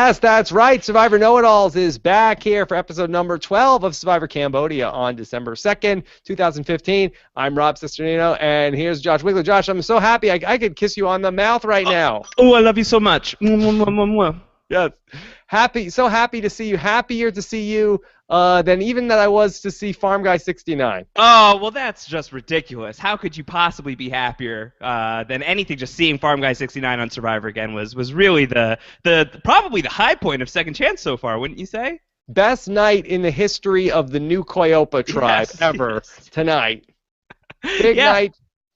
Yes, that's right. Survivor Know-It-Alls is back here for episode number 12 of Survivor Cambodia on December 2nd, 2015. I'm Rob Cesternino, and here's Josh Wiggler. Josh, I'm so happy I could kiss you on the mouth right now. Oh, I love you so much. Mwah, mwah, mwah, mwah. Yes. So happy to see you. Happier to see you than even that I was to see Farm Guy 69. Oh, well, that's just ridiculous. How could you possibly be happier than anything? Just seeing Farm Guy 69 on Survivor again was really the probably the high point of Second Chance so far, wouldn't you say? Best night in the history of the New Koyopa tribe ever tonight.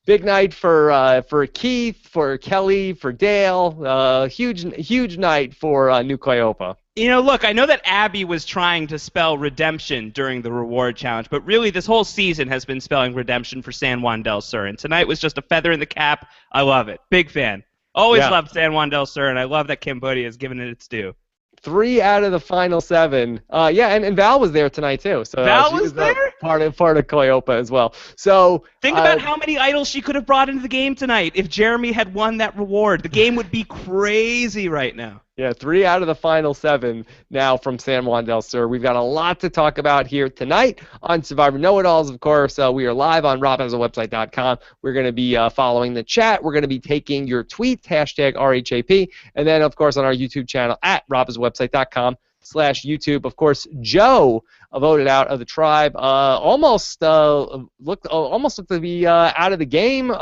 Big night for Keith, for Kelly, for Dale. Huge night for New Koyopa. You know, look, I know that Abby was trying to spell redemption during the reward challenge, but really this whole season has been spelling redemption for San Juan del Sur, and tonight was just a feather in the cap. I love it. Big fan. Always loved San Juan del Sur, and I love that Cambodia has given it its due. 3 out of the final 7. And Val was there tonight too. So Val she was there? Part of Koyopa as well. So think about how many idols she could have brought into the game tonight if Jeremy had won that reward. The game would be crazy right now. Yeah, 3 out of the final 7 now from San Juan del Sur. We've got a lot to talk about here tonight on Survivor Know-It-Alls. Of course, we are live on robhasawebsite.com. We're going to be following the chat. We're going to be taking your tweets, hashtag RHAP, and then, of course, on our YouTube channel at robhasawebsite.com/YouTube. Of course, Joe voted out of the tribe. Almost looked to be out of the game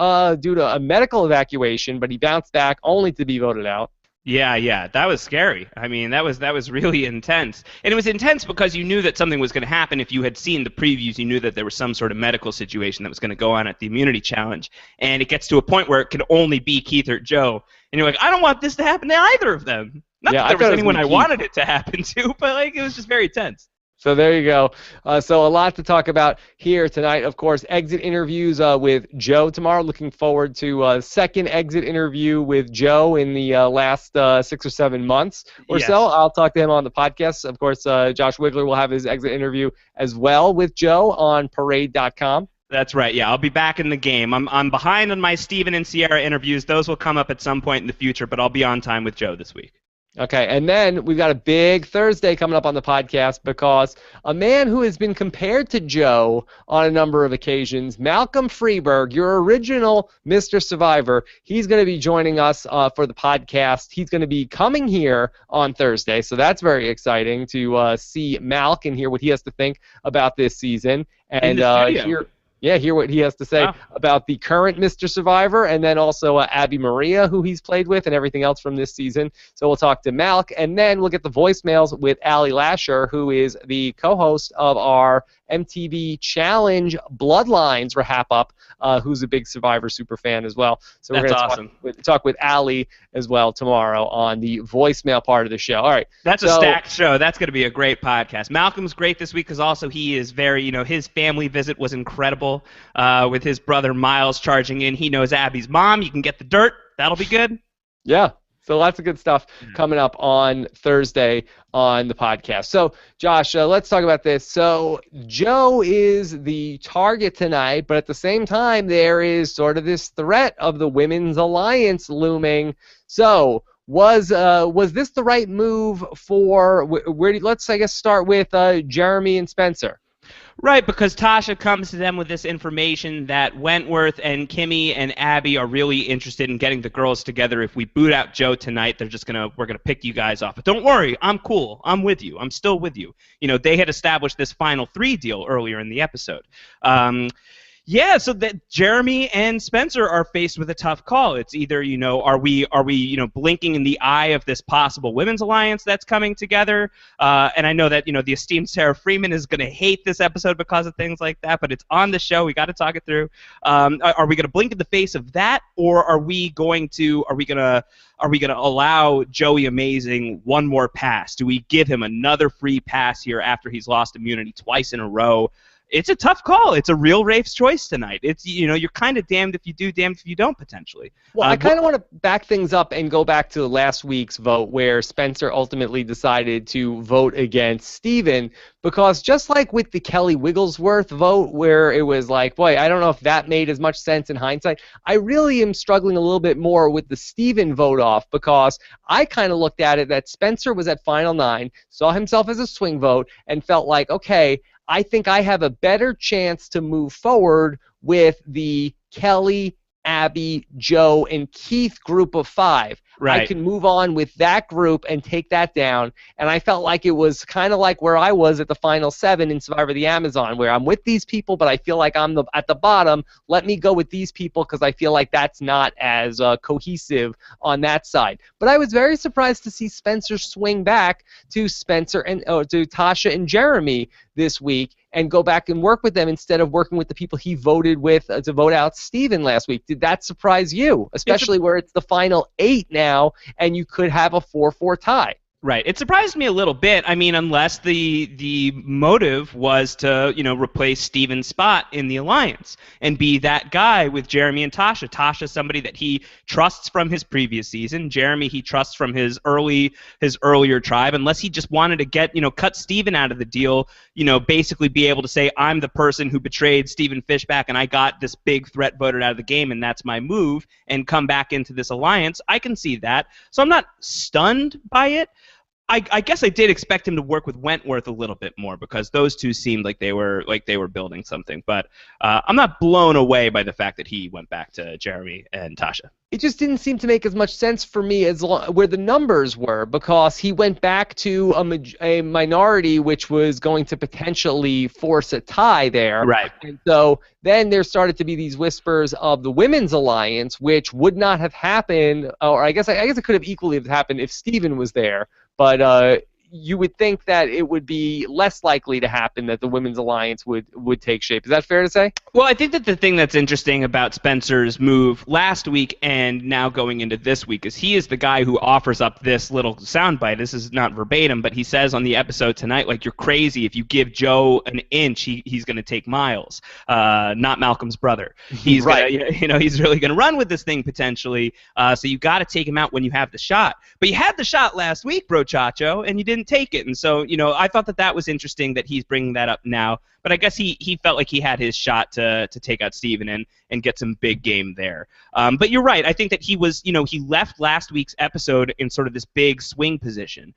due to a medical evacuation, but he bounced back only to be voted out. Yeah, that was scary. I mean, that was really intense. And it was intense because you knew that something was going to happen. If you had seen the previews, you knew that there was some sort of medical situation that was going to go on at the immunity challenge. And it gets to a point where it can only be Keith or Joe. And you're like, I don't want this to happen to either of them. Not that there was anyone I wanted it to happen to, but like it was just very tense. So there you go. So a lot to talk about here tonight. Of course, exit interviews with Joe tomorrow. Looking forward to second exit interview with Joe in the last 6 or 7 months or so. I'll talk to him on the podcast. Of course, Josh Wiggler will have his exit interview as well with Joe on Parade.com. That's right. Yeah, I'll be back in the game. I'm behind on my Steven and Sierra interviews. Those will come up at some point in the future, but I'll be on time with Joe this week. Okay, and then we've got a big Thursday coming up on the podcast because a man who has been compared to Joe on a number of occasions, Malcolm Freeberg, your original Mr. Survivor, he's going to be joining us for the podcast. He's going to be coming here on Thursday, so that's very exciting to see Malk and hear what he has to think about this season. And hear what he has to say about the current Mr. Survivor, and then also Abby Maria, who he's played with, and everything else from this season. So we'll talk to Malk, and then we'll get the voicemails with Allie Lasher, who is the co-host of our MTV Challenge Bloodlines wrap-up, who's a big Survivor superfan as well. So we're going to talk with Allie as well tomorrow on the voicemail part of the show. All right. That's a stacked show. That's going to be a great podcast. Malcolm's great this week because also he is very, his family visit was incredible with his brother Miles charging in. He knows Abby's mom. You can get the dirt. That'll be good. Yeah. So lots of good stuff coming up on Thursday on the podcast. So, Josh, let's talk about this. So, Joe is the target tonight, but at the same time, there is sort of this threat of the Women's Alliance looming. So, was this the right move for let's, I guess, start with Jeremy and Spencer? Right, because Tasha comes to them with this information that Wentworth and Kimmy and Abby are really interested in getting the girls together. If we boot out Joe tonight, we're gonna pick you guys off. But don't worry, I'm cool. I'm with you. I'm still with you. They had established this final 3 deal earlier in the episode. So that Jeremy and Spencer are faced with a tough call. It's either, are we blinking in the eye of this possible women's alliance that's coming together? And I know that, the esteemed Sarah Freeman is going to hate this episode because of things like that, but it's on the show. We got to talk it through. Are we going to blink in the face of that, or are we going to allow Joey Amazing one more pass? Do we give him another free pass here after he's lost immunity twice in a row? It's a tough call. It's a real Rafe's choice tonight. It's you're kind of damned if you do, damned if you don't, potentially. Well, I kind of want to back things up and go back to last week's vote where Spencer ultimately decided to vote against Steven because just like with the Kelly Wigglesworth vote, where it was like, boy, I don't know if that made as much sense in hindsight, I really am struggling a little bit more with the Steven vote off, because I kind of looked at it that Spencer was at Final 9, saw himself as a swing vote, and felt like, okay, I think I have a better chance to move forward with the Kelly, Abby, Joe, and Keith group of 5. Right. I can move on with that group and take that down. And I felt like it was kind of like where I was at the Final 7 in Survivor the Amazon, where I'm with these people, but I feel like I'm at the bottom. Let me go with these people because I feel like that's not as cohesive on that side. But I was very surprised to see Spencer swing back to Spencer and to Tasha and Jeremy this week and go back and work with them instead of working with the people he voted with to vote out Steven last week. Did that surprise you? Especially where it's the final 8 now and you could have a 4-4 tie. Right. It surprised me a little bit. I mean, unless the motive was to, replace Steven's spot in the alliance and be that guy with Jeremy and Tasha. Tasha, somebody that he trusts from his previous season. Jeremy, he trusts from his earlier tribe. Unless he just wanted to get, cut Steven out of the deal, basically be able to say, I'm the person who betrayed Steven Fishback and I got this big threat voted out of the game and that's my move, and come back into this alliance. I can see that. So I'm not stunned by it. I guess I did expect him to work with Wentworth a little bit more, because those two seemed like they were building something. But I'm not blown away by the fact that he went back to Jeremy and Tasha. It just didn't seem to make as much sense for me as where the numbers were, because he went back to a minority which was going to potentially force a tie there. Right. And so then there started to be these whispers of the women's alliance, which would not have happened, or I guess it could have equally have happened if Steven was there. But you would think that it would be less likely to happen that the women's alliance would take shape. Is that fair to say? Well, I think that the thing that's interesting about Spencer's move last week and now going into this week is he is the guy who offers up this little soundbite. This is not verbatim, but he says on the episode tonight, like, you're crazy. If you give Joe an inch, he's going to take miles. Not Malcolm's brother. He's right. He's really going to run with this thing potentially. So you got to take him out when you have the shot. But you had the shot last week, bro Chacho, and you didn't take it. And so, I thought that was interesting that he's bringing that up now. But I guess he felt like he had his shot to take out Steven and get some big game there. But you're right. I think that he was, he left last week's episode in sort of this big swing position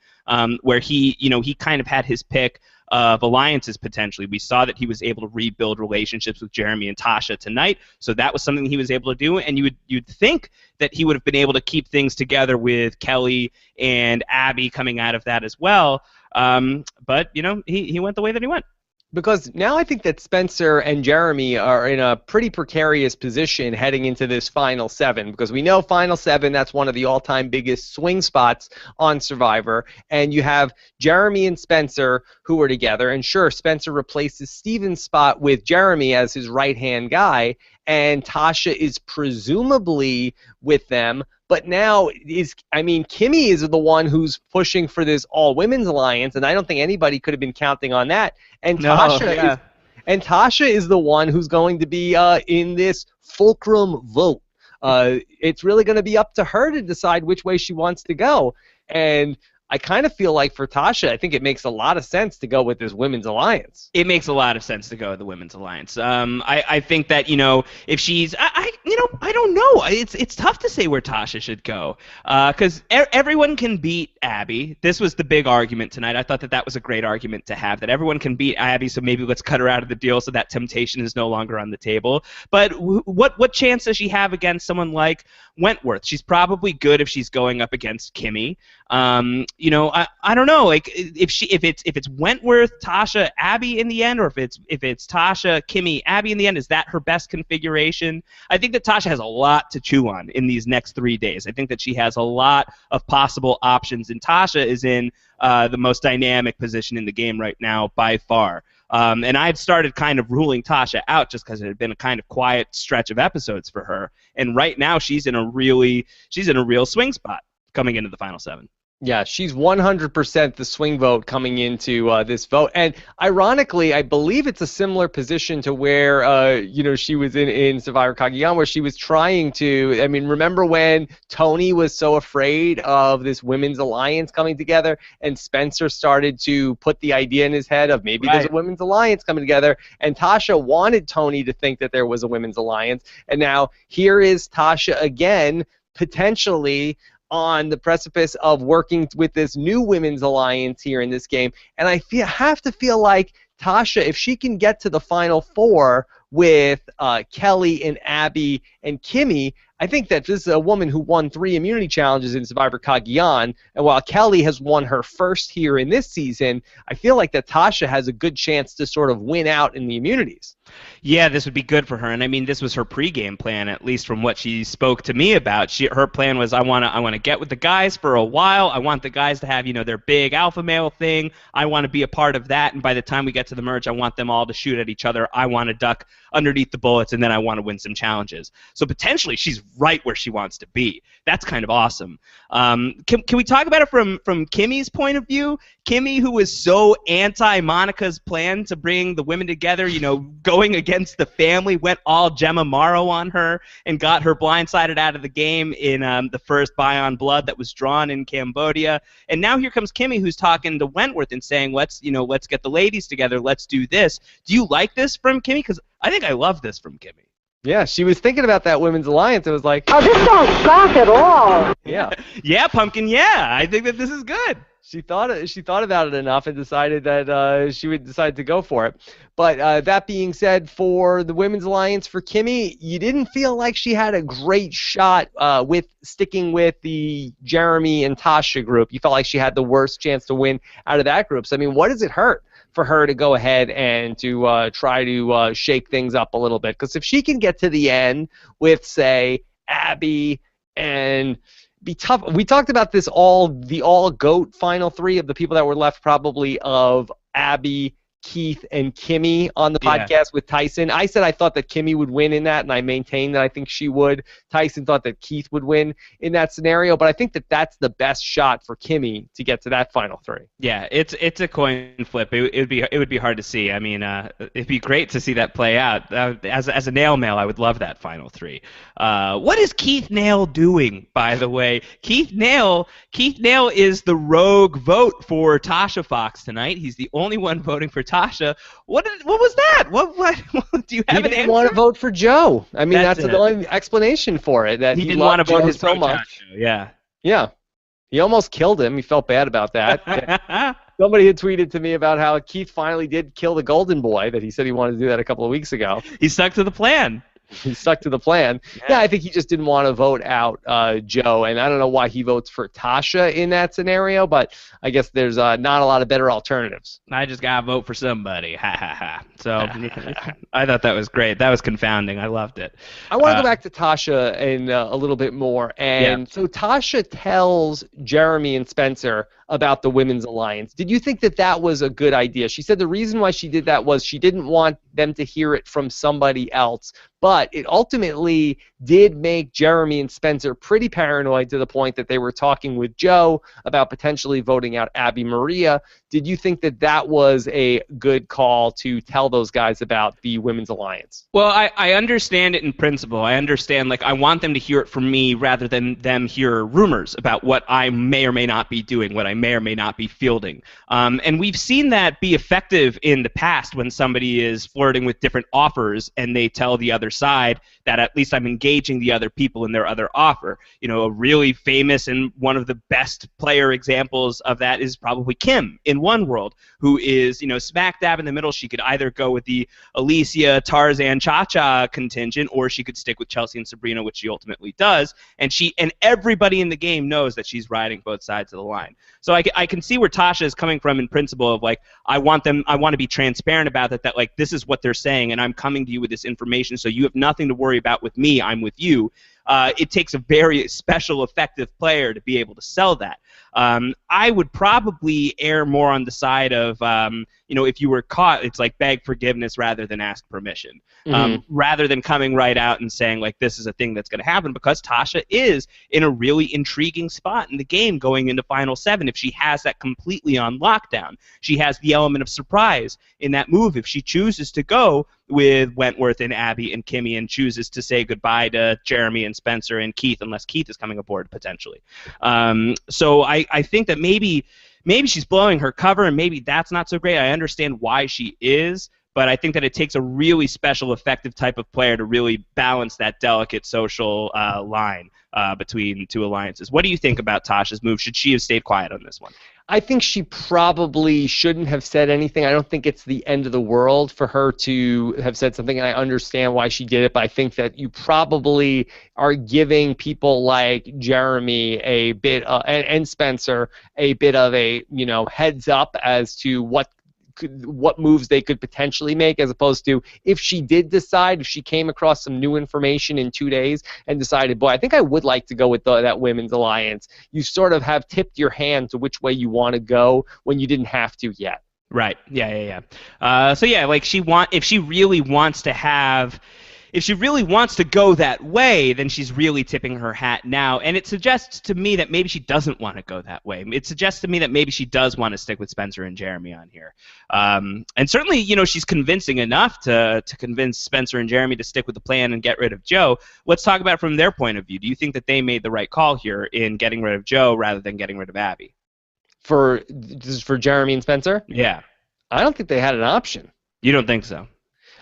where he kind of had his pick of alliances potentially. We saw that he was able to rebuild relationships with Jeremy and Tasha tonight, so that was something he was able to do. And you'd think that he would have been able to keep things together with Kelly and Abby coming out of that as well. But he went the way that he went. Because now I think that Spencer and Jeremy are in a pretty precarious position heading into this Final 7, because we know Final 7, that's one of the all-time biggest swing spots on Survivor, and you have Jeremy and Spencer who are together, and sure, Spencer replaces Steven's spot with Jeremy as his right-hand guy, and Tasha is presumably with them. But now Kimmy is the one who's pushing for this all-women's alliance, and I don't think anybody could have been counting on that. And Tasha is the one who's going to be in this fulcrum vote. It's really going to be up to her to decide which way she wants to go. And I kind of feel like for Tasha, I think it makes a lot of sense to go with this women's alliance. It makes a lot of sense to go with the women's alliance. I think that if she's I don't know. It's tough to say where Tasha should go because everyone can beat Abby. This was the big argument tonight. I thought that was a great argument to have, that everyone can beat Abby, so maybe let's cut her out of the deal so that temptation is no longer on the table. But what chance does she have against someone like Wentworth? She's probably good if she's going up against Kimmy. I don't know. Like if it's Wentworth, Tasha, Abby in the end, or if it's Tasha, Kimmy, Abby in the end, is that her best configuration? I think that Tasha has a lot to chew on in these next 3 days. I think that she has a lot of possible options, and Tasha is in the most dynamic position in the game right now by far. And I had started kind of ruling Tasha out just because it had been a kind of quiet stretch of episodes for her, and right now she's in a real swing spot coming into the Final 7. Yeah, she's 100% the swing vote coming into this vote. And ironically, I believe it's a similar position to where, she was in Survivor Cagayan, where she was trying to, I mean, remember when Tony was so afraid of this women's alliance coming together and Spencer started to put the idea in his head of maybe there's a women's alliance coming together, and Tasha wanted Tony to think that there was a women's alliance. And now here is Tasha again, potentially on the precipice of working with this new women's alliance here in this game. And I have to feel like Tasha, if she can get to the Final Four with Kelly and Abby and Kimmy, I think that this is a woman who won 3 immunity challenges in Survivor Cagayan, and while Kelly has won her first here in this season, I feel like that Tasha has a good chance to sort of win out in the immunities. Yeah, this would be good for her, and I mean, this was her pregame plan, at least from what she spoke to me about. Her plan was, I want to get with the guys for a while. I want the guys to have, their big alpha male thing. I want to be a part of that, and by the time we get to the merge, I want them all to shoot at each other. I want to duck underneath the bullets, and then I want to win some challenges. So potentially, she's right where she wants to be. That's kind of awesome. Can we talk about it from Kimmy's point of view? Kimmy, who was so anti-Monica's plan to bring the women together, going against the family, went all Gemma Morrow on her and got her blindsided out of the game in the first Buy on Blood that was drawn in Cambodia. And now here comes Kimmy, who's talking to Wentworth and saying, let's get the ladies together, let's do this. Do you like this from Kimmy? Because I think I love this from Kimmy. Yeah, she was thinking about that women's alliance. It was like, oh, this don't suck at all. Yeah. Yeah, Pumpkin, yeah. I think that this is good. She thought about it enough and decided that she would decide to go for it. But that being said, for the women's alliance for Kimmy, you didn't feel like she had a great shot with sticking with the Jeremy and Tasha group. You felt like she had the worst chance to win out of that group. So, I mean, what does it hurt for her to go ahead and to try to shake things up a little bit? Because if she can get to the end with, say, Abby and be tough. We talked about this the all-GOAT final 3 of the people that were left, probably of Abby, Keith, and Kimmy on the podcast with Tyson. I said I thought that Kimmy would win in that, and I maintained that I think she would. Tyson thought that Keith would win in that scenario, but I think that that's the best shot for Kimmy to get to that final 3. Yeah, it's a coin flip. It would be hard to see. I mean, it'd be great to see that play out. As a nail mail, I would love that final 3. What is Keith Nail doing, by the way? Keith Nail is the rogue vote for Tasha Fox tonight. He's the only one voting for Tasha. What was that? What do you have an answer? He didn't want to vote for Joe. I mean, that's the only explanation for it. That he didn't want to vote his so much. Yeah. Yeah. He almost killed him. He felt bad about that. Somebody had tweeted to me about how Keith finally did kill the Golden Boy, that he said he wanted to do that a couple of weeks ago. He stuck to the plan. He stuck to the plan. Yeah, I think he just didn't want to vote out Joe, and I don't know why he votes for Tasha in that scenario, but I guess there's not a lot of better alternatives. I just got to vote for somebody. Ha, ha, ha. So I thought that was great. That was confounding. I loved it. I want to go back to Tasha in a little bit more. And so Tasha tells Jeremy and Spencer about the Women's Alliance. Did you think that that was a good idea? She said the reason why she did that was she didn't want them to hear it from somebody else, but it ultimately did make Jeremy and Spencer pretty paranoid to the point that they were talking with Joe about potentially voting out Abby Maria. Did you think that that was a good call to tell those guys about the Women's Alliance? Well, I understand it in principle. I understand, I want them to hear it from me rather than them hear rumors about what I may or may not be doing, what I may or may not be fielding. And we've seen that be effective in the past when somebody is flirting with different offers and they tell the other side that at least I'm engaging the other people in their other offer. A really famous and one of the best player examples of that is probably Kim in One World, who is, smack dab in the middle. She could either go with the Alicia, Tarzan, Cha-Cha contingent, or she could stick with Chelsea and Sabrina, which she ultimately does. And everybody in the game knows that she's riding both sides of the line. So I can see where Tasha is coming from in principle of I want to be transparent about that this is what they're saying, and I'm coming to you with this information, so you have nothing to worry about with me. I'm with you. It takes a very special, effective player to be able to sell that. I would probably err more on the side of, if you were caught, it's like beg forgiveness rather than ask permission. Rather than coming right out and saying, like, this is a thing that's going to happen, because Tasha is in a really intriguing spot in the game going into Final 7 if she has that completely on lockdown. She has the element of surprise in that move if she chooses to go with Wentworth and Abby and Kimmy and chooses to say goodbye to Jeremy and Spencer and Keith, unless Keith is coming aboard potentially. So I think that maybe she's blowing her cover, and maybe that's not so great. I understand why she is, but I think that it takes a really special, effective type of player to really balance that delicate social line between two alliances. What do you think about Tasha's move? Should she have stayed quiet on this one? I think she probably shouldn't have said anything. I don't think it's the end of the world for her to have said something, and I understand why she did it, but I think that you probably are giving people like Jeremy a bit and Spencer a bit of a heads up as to what moves they could potentially make, as opposed to if she did decide, if she came across some new information in 2 days and decided, boy, I think I would like to go with that women's alliance. You sort of have tipped your hand to which way you want to go when you didn't have to yet. Right. Yeah. So yeah, like if she really wants to go that way, then she's really tipping her hat now. And it suggests to me that maybe she doesn't want to go that way. It suggests to me that maybe she does want to stick with Spencer and Jeremy on here. And certainly, she's convincing enough to convince Spencer and Jeremy to stick with the plan and get rid of Joe. Let's talk about it from their point of view. Do you think that they made the right call here in getting rid of Joe rather than getting rid of Abby? For Jeremy and Spencer? Yeah. I don't think they had an option. You don't think so?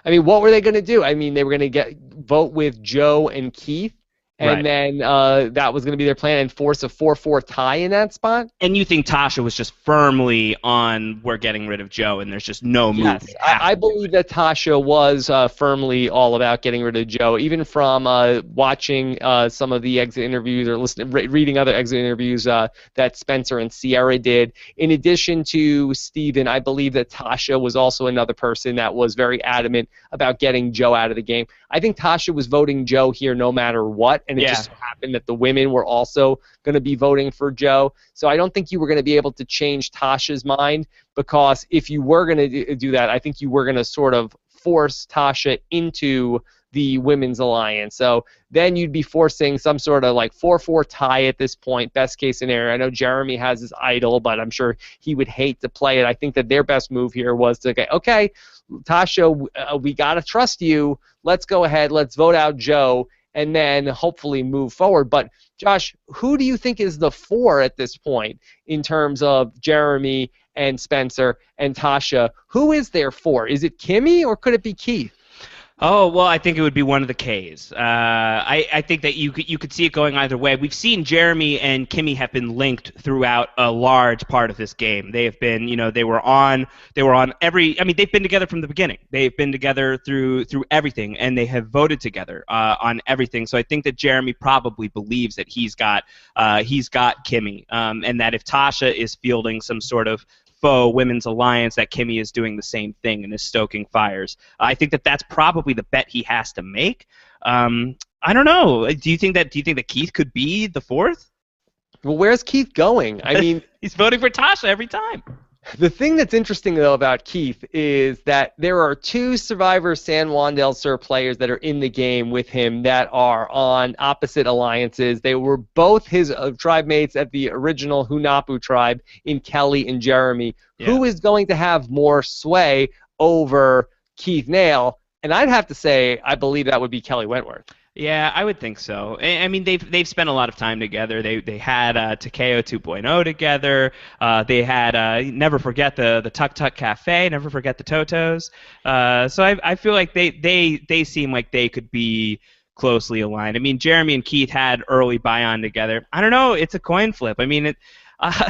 I mean, what were they going to do? I mean, they were going to vote with Joe and Keith, and then that was going to be their plan, and force a 4-4 tie in that spot. And you think Tasha was just firmly on, we're getting rid of Joe, and there's just no move? Yes, I believe that Tasha was firmly all about getting rid of Joe, even from watching some of the exit interviews or reading other exit interviews that Spencer and Sierra did. In addition to Steven, I believe that Tasha was also another person that was very adamant about getting Joe out of the game. I think Tasha was voting Joe here no matter what, and it just happened that the women were also going to be voting for Joe. So I don't think you were going to be able to change Tasha's mind, because if you were going to do that, I think you were going to sort of force Tasha into the women's alliance. So then you'd be forcing some sort of like 4-4 tie at this point, best case scenario. I know Jeremy has his idol, but I'm sure he would hate to play it. I think that their best move here was to go, okay, Tasha, we got to trust you. Let's go ahead. Let's vote out Joe, and then hopefully move forward. But, Josh, who do you think is the 4 at this point in terms of Jeremy and Spencer and Tasha? Who is there 4? Is it Kimmy, or could it be Keith? Oh, well, I think it would be one of the Ks. I think that you could see it going either way. We've seen Jeremy and Kimmy have been linked throughout a large part of this game. They have been, they were on every. I mean, they've been together from the beginning. They've been together through everything, and they have voted together on everything. So I think that Jeremy probably believes that he's got Kimmy, and that if Tasha is fielding some sort of faux women's alliance, that Kimmy is doing the same thing and is stoking fires. I think that that's probably the bet he has to make. I don't know. Do you think that Keith could be the 4th? Well, where's Keith going? I mean, he's voting for Tasha every time. The thing that's interesting, though, about Keith is that there are 2 Survivor San Juan del Sur players that are in the game with him that are on opposite alliances. They were both his tribe mates at the original Hunapu tribe in Kelly and Jeremy. Yeah. Who is going to have more sway over Keith Nail? And I'd have to say I believe that would be Kelly Wentworth. Yeah, I would think so. I mean, they've spent a lot of time together. They had Takeo 2.0 together. They had never forget the Tuk Tuk Cafe. Never forget the Totos. So I feel like they seem like they could be closely aligned. I mean, Jeremy and Keith had early buy-on together. I don't know. It's a coin flip. I mean,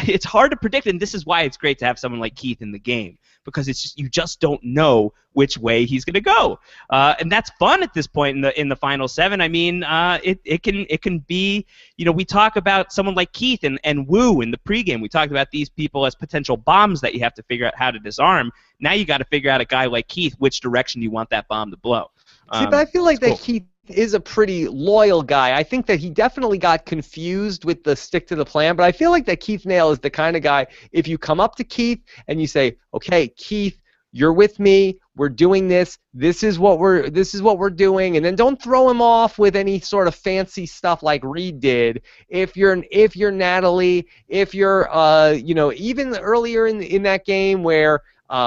it's hard to predict, and this is why it's great to have someone like Keith in the game, because you just don't know which way he's going to go, and that's fun at this point in the final 7. I mean, it can be, we talk about someone like Keith and Wu in the pregame. We talked about these people as potential bombs that you have to figure out how to disarm. Now you got to figure out a guy like Keith, which direction you want that bomb to blow. See, but I feel like that cool. Keith is a pretty loyal guy. I think that he definitely got confused with the stick to the plan, but I feel like that Keith Nail is the kind of guy, if you come up to Keith and you say, okay, Keith, you're with me, we're doing this, this is what we're doing, and then don't throw him off with any sort of fancy stuff like Reed did. If you're Natalie, if you're even earlier in that game where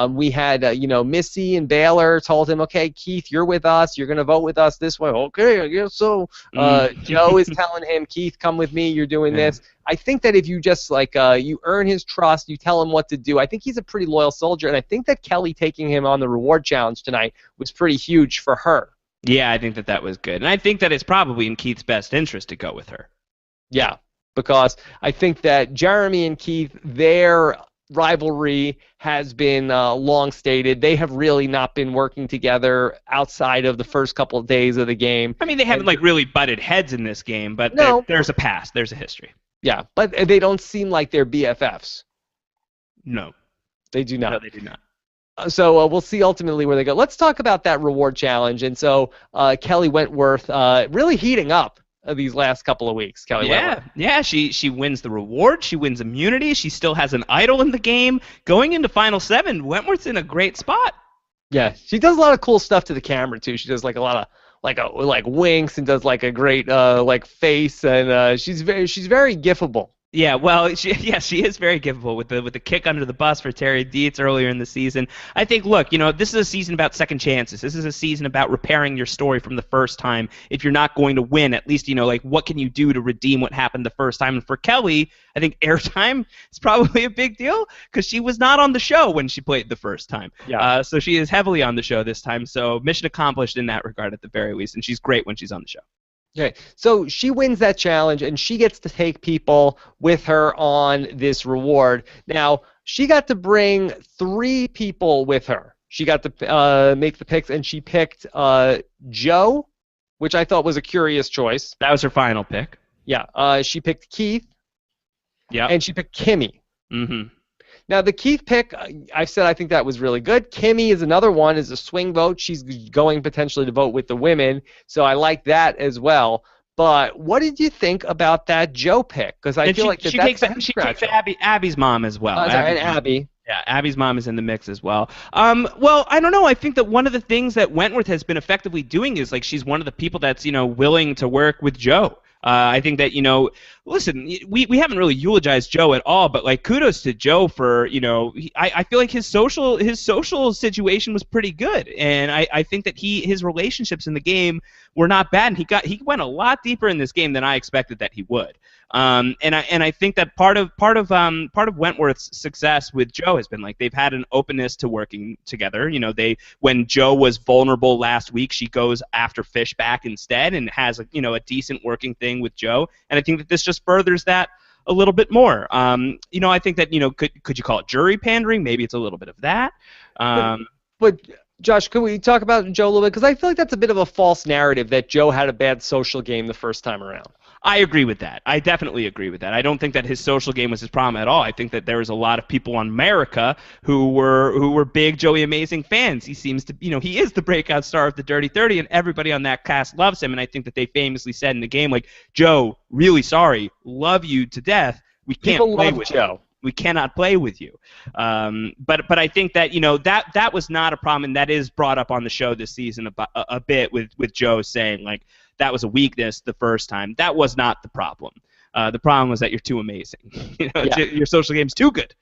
we had, Missy and Baylor told him, okay, Keith, you're with us. You're going to vote with us this way. Okay, I guess so. Joe is telling him, Keith, come with me. You're doing this. I think that if you just, you earn his trust, you tell him what to do, I think he's a pretty loyal soldier, and I think that Kelly taking him on the reward challenge tonight was pretty huge for her. Yeah, I think that was good. And I think that it's probably in Keith's best interest to go with her. Yeah, because I think that Jeremy and Keith, their rivalry has been long stated. They have really not been working together outside of the first couple of days of the game. I mean, they haven't really butted heads in this game, but no. There's a past. There's a history. Yeah, but they don't seem like they're BFFs. No. They do not. No, they do not. So we'll see ultimately where they go. Let's talk about that reward challenge. And so Kelly Wentworth really heating up these last couple of weeks. Kelly Wentworth. Yeah, she wins the reward. She wins immunity. She still has an idol in the game. Going into Final 7, Wentworth's in a great spot. Yeah, she does a lot of cool stuff to the camera too. She does a lot of winks and does a great face, and she's very gifable. Yeah, well, she is very giveable with the kick under the bus for Terry Dietz earlier in the season. I think, look, this is a season about second chances. This is a season about repairing your story from the first time. If you're not going to win, at least, what can you do to redeem what happened the first time? And for Kelly, I think airtime is probably a big deal because she was not on the show when she played the first time. Yeah. So she is heavily on the show this time. So mission accomplished in that regard at the very least, and she's great when she's on the show. Okay, so she wins that challenge, and she gets to take people with her on this reward. Now, she got to bring 3 people with her. She got to make the picks, and she picked Joe, which I thought was a curious choice. That was her final pick. Yeah, she picked Keith. Yeah. And she picked Kimmy. Mm-hmm. Now, the Keith pick, I think that was really good. Kimmy is another one, is a swing vote. She's going potentially to vote with the women, so I like that as well. But what did you think about that Joe pick? Because I feel she takes Abby's mom as well. And Abby. Yeah, Abby's mom is in the mix as well. Well, I don't know. I think that one of the things that Wentworth has been effectively doing is she's one of the people that's willing to work with Joe. I think that, listen, we haven't really eulogized Joe at all, but kudos to Joe for, I feel like his social situation was pretty good, and I think that his relationships in the game were not bad, and he went a lot deeper in this game than I expected that he would. And I think that part of Wentworth's success with Joe has been they've had an openness to working together. When Joe was vulnerable last week, she goes after Fishback instead and has a decent working thing with Joe. And I think that this just furthers that a little bit more. I think that could you call it jury pandering? Maybe it's a little bit of that. But Josh, could we talk about Joe a little bit? Because I feel like that's a bit of a false narrative that Joe had a bad social game the first time around. I agree with that. I definitely agree with that. I don't think that his social game was his problem at all. I think that there was a lot of people on America who were big Joey Amazing fans. He seems to, he is the breakout star of the Dirty 30, and everybody on that cast loves him. And I think that they famously said in the game, Joe, really sorry, love you to death. We can't play with Joe. We cannot play with you. But I think that that was not a problem, and that is brought up on the show this season a bit with Joe saying that was a weakness the first time. That was not the problem. The problem was that you're too amazing. Your social game's too good.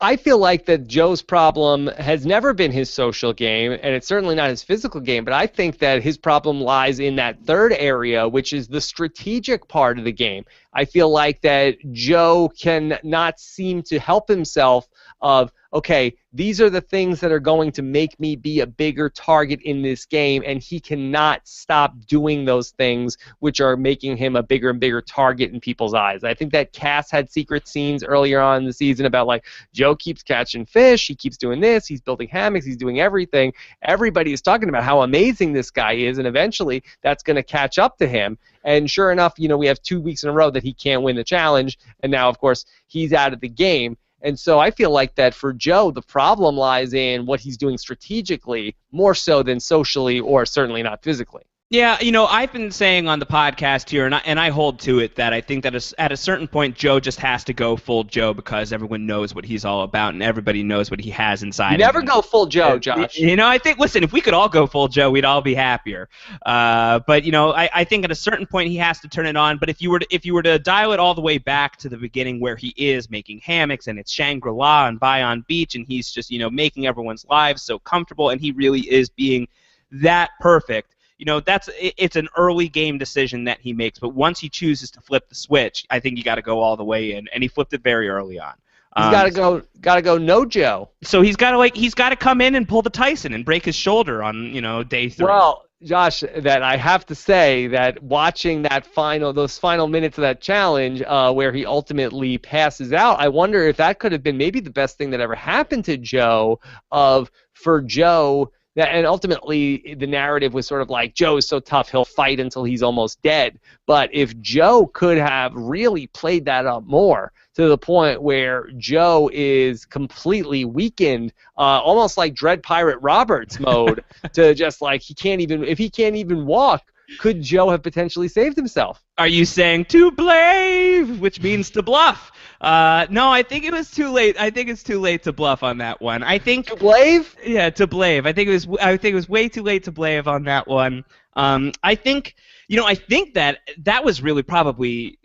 I feel like that Joe's problem has never been his social game, and it's certainly not his physical game, but I think that his problem lies in that third area, which is the strategic part of the game. I feel like that Joe can not seem to help himself of, okay, these are the things that are going to make me be a bigger target in this game, and he cannot stop doing those things which are making him a bigger and bigger target in people's eyes. I think that Cass had secret scenes earlier on in the season about Joe keeps catching fish, he keeps doing this, he's building hammocks, he's doing everything. Everybody is talking about how amazing this guy is, and eventually that's going to catch up to him. And sure enough, we have 2 weeks in a row that he can't win the challenge, and now, of course, he's out of the game. And so I feel like that for Joe, the problem lies in what he's doing strategically more so than socially or certainly not physically. Yeah, I've been saying on the podcast here, and I hold to it, that I think that at a certain point, Joe just has to go full Joe because everyone knows what he's all about and everybody knows what he has You inside of never him. go full Joe, Josh. I think, listen, if we could all go full Joe, we'd all be happier. But I think at a certain point he has to turn it on. But if you were to dial it all the way back to the beginning, where he is making hammocks and it's Shangri-La and Bayonne Beach, and he's just making everyone's lives so comfortable, and he really is being that perfect. It's an early game decision that he makes, but once he chooses to flip the switch, I think you got to go all the way in, and he flipped it very early on. He's got to go no Joe. So he's got to come in and pull the Tyson and break his shoulder on day 3. Well, Josh, that I have to say that watching those final minutes of that challenge, where he ultimately passes out, I wonder if that could have been maybe the best thing that ever happened to Joe. For Joe. And ultimately, the narrative was sort of like, Joe is so tough, he'll fight until he's almost dead. But if Joe could have really played that up more to the point where Joe is completely weakened, almost like Dread Pirate Roberts mode, to just like if he can't even walk, could Joe have potentially saved himself? Are you saying to blave, which means to bluff? No, I think it was too late. I think it's too late to bluff on that one. I think to blave? Yeah, to blave. I think it was way too late to blave on that one. I think that was really probably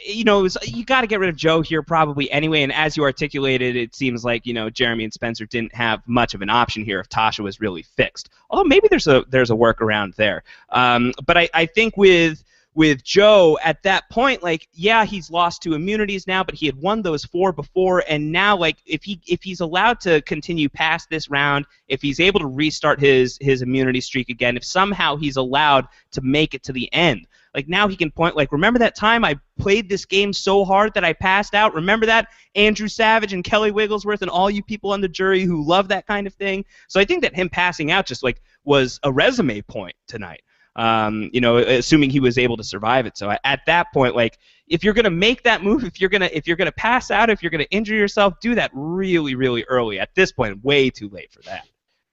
you got to get rid of Joe here probably anyway. And as you articulated, it seems like Jeremy and Spencer didn't have much of an option here if Tasha was really fixed. Although maybe there's a workaround there. But I think with Joe at that point, he's lost 2 immunities now, but he had won those 4 before, and now if he's allowed to continue past this round, if he's able to restart his immunity streak again, if somehow he's allowed to make it to the end, now he can point remember that time I played this game so hard that I passed out? Remember that? Andrew Savage and Kelly Wigglesworth and all you people on the jury who love that kind of thing. So I think that him passing out just was a resume point tonight. Assuming he was able to survive it. So at that point, if you're gonna make that move, if you're gonna pass out, if you're gonna injure yourself, do that really, really early. At this point, way too late for that.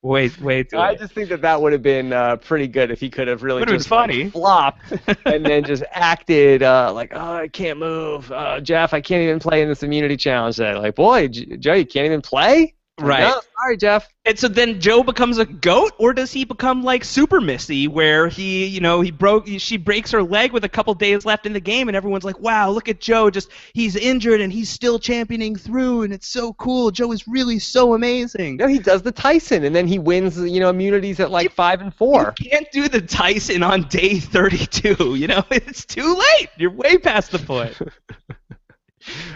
Way too late. I just think that would have been pretty good if he could have really just funny. Flopped and then just acted oh, I can't move, Jeff, I can't even play in this immunity challenge today. Boy, Joe, you can't even play? Right. No, sorry, Jeff. And so then Joe becomes a goat, or does he become like Super Missy, where she breaks her leg with a couple days left in the game, and everyone's like, wow, look at Joe, he's injured and he's still championing through, and it's so cool. Joe is really so amazing. No, he does the Tyson, and then he wins, immunities at 5 and 4. You can't do the Tyson on day 32. It's too late. You're way past the point.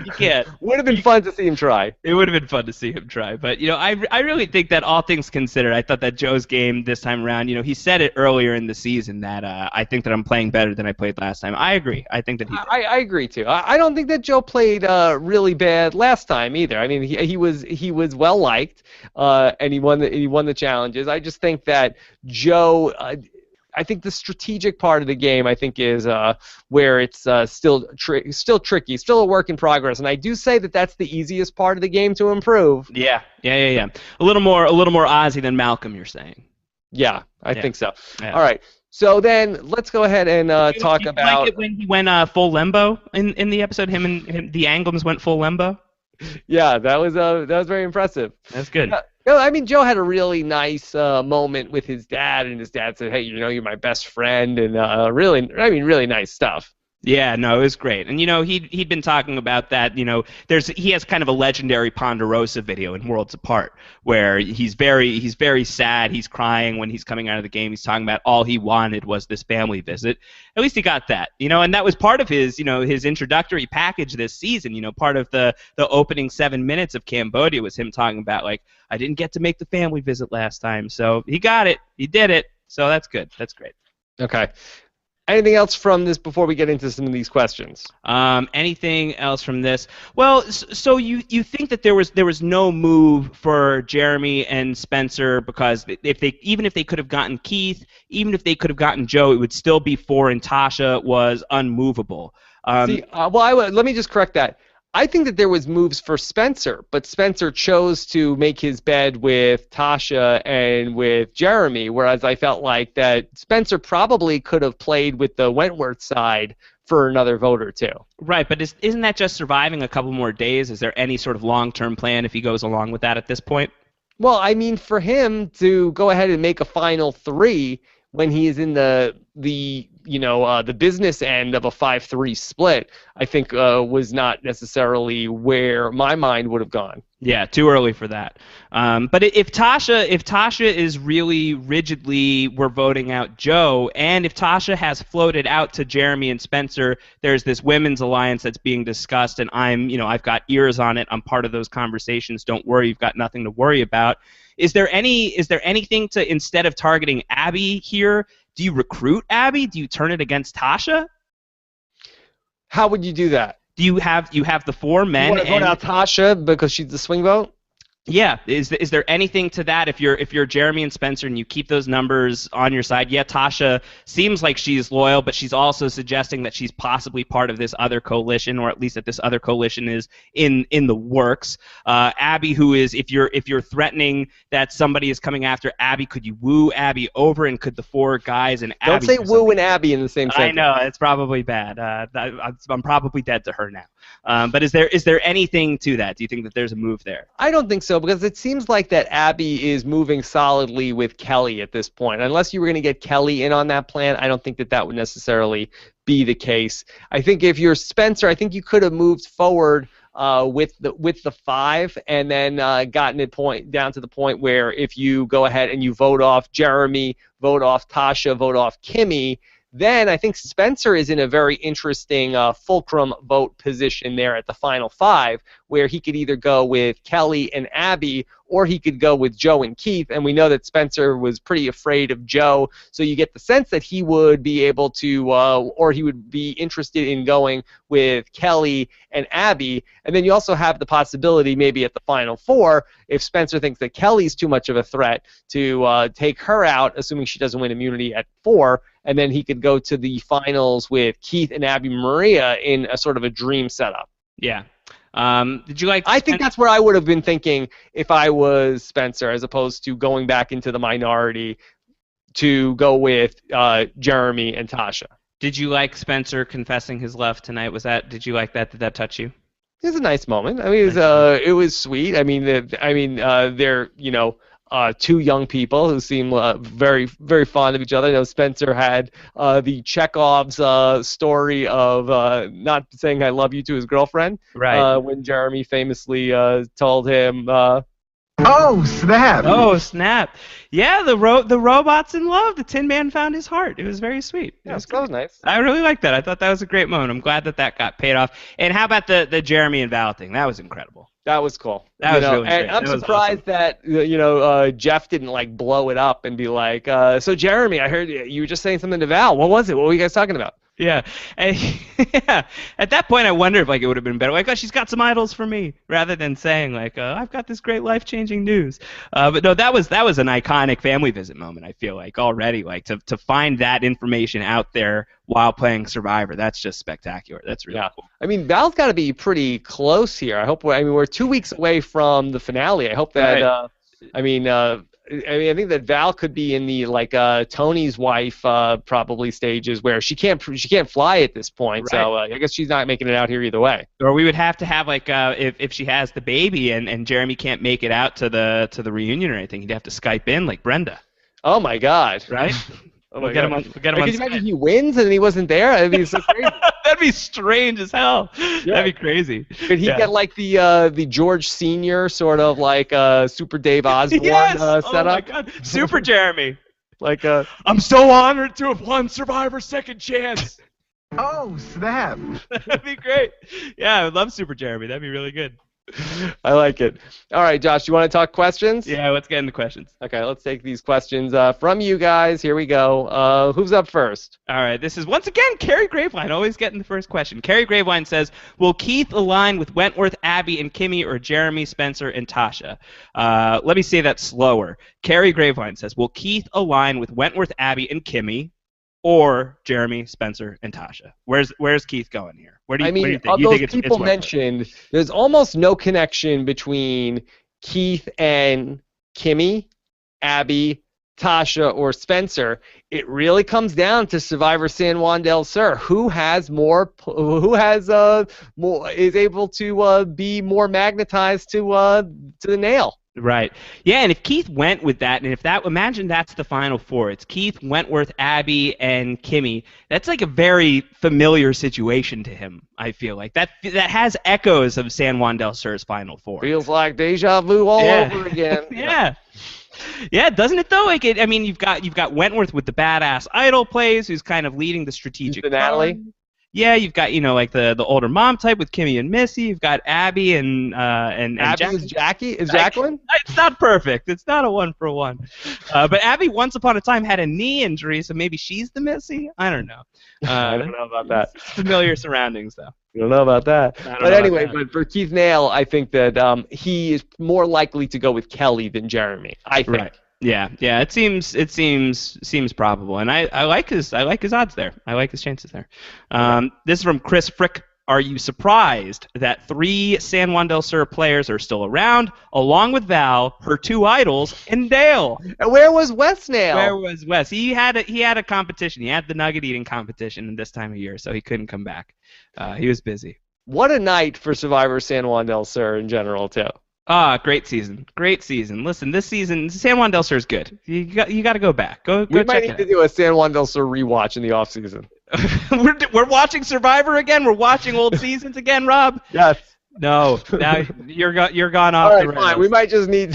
You can't. Would have been fun to see him try. It would have been fun to see him try. But, I really think that all things considered, I thought that Joe's game this time around, he said it earlier in the season that I think that I'm playing better than I played last time. I agree. I think that he did. I agree, too. I don't think that Joe played really bad last time either. I mean, he was well-liked, and he won the challenges. I just think that Joe... I think the strategic part of the game, is where it's still tricky, still a work in progress, and I do say that that's the easiest part of the game to improve. Yeah. A little more Ozzy than Malcolm, you're saying. Yeah, I think so. Yeah. All right, so then let's go ahead and talk about. Like it when he went full lembo in the episode. Him and the Anglums went full lembo. Yeah, that was very impressive. That's good. No, I mean, Joe had a really nice moment with his dad, and his dad said, hey, you're my best friend, and really nice stuff. Yeah, no, it was great. And, he'd been talking about that, he has kind of a legendary Ponderosa video in Worlds Apart where he's very sad, he's crying when he's coming out of the game, he's talking about all he wanted was this family visit. At least he got that, and that was part of his, his introductory package this season, part of the opening 7 minutes of Cambodia was him talking about, I didn't get to make the family visit last time, so he got it, he did it, so that's good, that's great. Okay. Anything else from this before we get into some of these questions? Anything else from this? Well, so you think that there was no move for Jeremy and Spencer because even if they could have gotten Keith, even if they could have gotten Joe, it would still be 4, and Tasha was unmovable. Let me just correct that. I think that there was moves for Spencer, but Spencer chose to make his bed with Tasha and with Jeremy, whereas I felt like that Spencer probably could have played with the Wentworth side for another vote or two. Right, but isn't that just surviving a couple more days? Is there any sort of long-term plan if he goes along with that at this point? Well, I mean, for him to go ahead and make a final 3 when he is in the business end of a 5-3 split, I think was not necessarily where my mind would have gone. Yeah, too early for that. But if Tasha is really rigidly, we're voting out Joe, and if Tasha has floated out to Jeremy and Spencer, there's this women's alliance that's being discussed, and I've got ears on it. I'm part of those conversations. Don't worry, you've got nothing to worry about. Is there anything to, instead of targeting Abby here, do you recruit Abby? Do you turn it against Tasha? How would you do that? Do you have the 4 men? You want to vote out Tasha because she's the swing vote? Yeah. Is there anything to that if you're Jeremy and Spencer and you keep those numbers on your side? Yeah, Tasha seems like she's loyal, but she's also suggesting that she's possibly part of this other coalition, or at least that this other coalition is in the works. Abby, who is, if you're threatening that somebody is coming after Abby, could you woo Abby over, and could the 4 guys and Abby? Don't say woo and Abby in the same sentence. I know, it's probably bad. I'm probably dead to her now. But is there anything to that? Do you think that there's a move there? I don't think so, because it seems like that Abby is moving solidly with Kelly at this point. Unless you were going to get Kelly in on that plan, I don't think that would necessarily be the case. I think if you're Spencer, I think you could have moved forward with the 5, and then gotten it down to the point where if you go ahead and you vote off Jeremy, vote off Tasha, vote off Kimmy, then I think Spencer is in a very interesting fulcrum vote position there at the final 5, where he could either go with Kelly and Abby, or he could go with Joe and Keith, and we know that Spencer was pretty afraid of Joe, so you get the sense that he would be able to, or he would be interested in going with Kelly and Abby, and then you also have the possibility maybe at the final 4, if Spencer thinks that Kelly's too much of a threat, to take her out, assuming she doesn't win immunity at 4, and then he could go to the finals with Keith and Abby Maria in a sort of a dream setup. Yeah. Did you like? I think that's where I would have been thinking if I was Spencer, as opposed to going back into the minority to go with Jeremy and Tasha. Did you like Spencer confessing his love tonight? Did you like that? Did that touch you? It was a nice moment. I mean, it was sweet. I mean, they're 2 young people who seem very, very fond of each other. I know Spencer had the Chekhov's story of not saying "I love you" to his girlfriend, right? When Jeremy famously told him. Oh snap! Oh snap! Yeah, the robot's in love. The Tin Man found his heart. It was very sweet. Yeah, that was nice. I really liked that. I thought that was a great moment. I'm glad that got paid off. And how about the Jeremy and Val thing? That was incredible. That was cool. That was really great. And I'm surprised that Jeff didn't blow it up and be like, so Jeremy, I heard you were just saying something to Val. What was it? What were you guys talking about? Yeah, and yeah. At that point, I wonder if it would have been better. Oh, she's got some idols for me, rather than saying I've got this great life-changing news. But no, that was an iconic family visit moment. I feel like already, to find that information out there while playing Survivor, that's just spectacular. That's really cool. I mean, Val's got to be pretty close here. We're 2 weeks away from the finale. I hope that. Right. I think that Val could be in the Tony's wife probably stages where she can't fly at this point. Right. So I guess she's not making it out here either way. Or we would have to have if she has the baby and Jeremy can't make it out to the reunion or anything, he'd have to Skype in like Brenda. Oh my God! Right? We'll get him on Could you imagine he wins and he wasn't there? I mean, it's so crazy. That'd be strange as hell. Yeah. That'd be crazy. Could he get the George Senior sort of Super Dave Osborne yes! Setup? Oh my God, Super Jeremy. I'm so honored to have won Survivor Second Chance. Oh snap! That'd be great. Yeah, I would love Super Jeremy. That'd be really good. I like it. All right, Josh, you want to talk questions? Yeah, let's get into questions. Okay, let's take these questions from you guys. Here we go. Who's up first? All right, this is once again Carrie Graveline, always getting the first question. Carrie Graveline says, will Keith align with Wentworth, Abby, and Kimmy, or Jeremy, Spencer, and Tasha? Let me say that slower. Carrie Graveline says, will Keith align with Wentworth, Abby, and Kimmy, or Jeremy, Spencer, and Tasha? Where's Keith going here? Where do you think? Of You those think people Wentworth? mentioned, there's almost no connection between Keith and Kimmy, Abby, Tasha, or Spencer. It really comes down to Survivor San Juan del Sur. Who has more? Who has more? Is able to be more magnetized to the nail? Right. Yeah, and if Keith went with that, and imagine that's the final four. It's Keith, Wentworth, Abby, and Kimmy. That's like a very familiar situation to him, I feel like. That has echoes of San Juan del Sur's final four. Feels like deja vu all over again. Yeah. Yeah, doesn't it though? Like you've got Wentworth with the badass idol plays, who's kind of leading the strategic. Natalie. Yeah, you've got like the older mom type with Kimmy and Missy. You've got Abby and Abby is Jackie. Is Jacqueline? It's not perfect. It's not a 1-for-1. But Abby, once upon a time, had a knee injury, so maybe she's the Missy. I don't know. I don't know about that. Familiar surroundings though. I don't know about that. But anyway, but for Keith Nail, I think that he is more likely to go with Kelly than Jeremy. I think. Right. Yeah. It seems probable, and I like his odds there. I like his chances there. This is from Chris Frick. Are you surprised that 3 San Juan del Sur players are still around, along with Val, her 2 idols, and Dale? And where was Wes Nail? Where was Wes? He had a competition. He had the nugget eating competition this time of year, so he couldn't come back. He was busy. What a night for Survivor San Juan del Sur in general, too. Great season. Listen, this season, San Juan del Sur is good. You got to go back. Go we check might it need out. to do a San Juan del Sur rewatch in the offseason. We're watching Survivor again. We're watching old seasons again, Rob. Yes. No, now you're gone off All the right, rails. fine. We might just need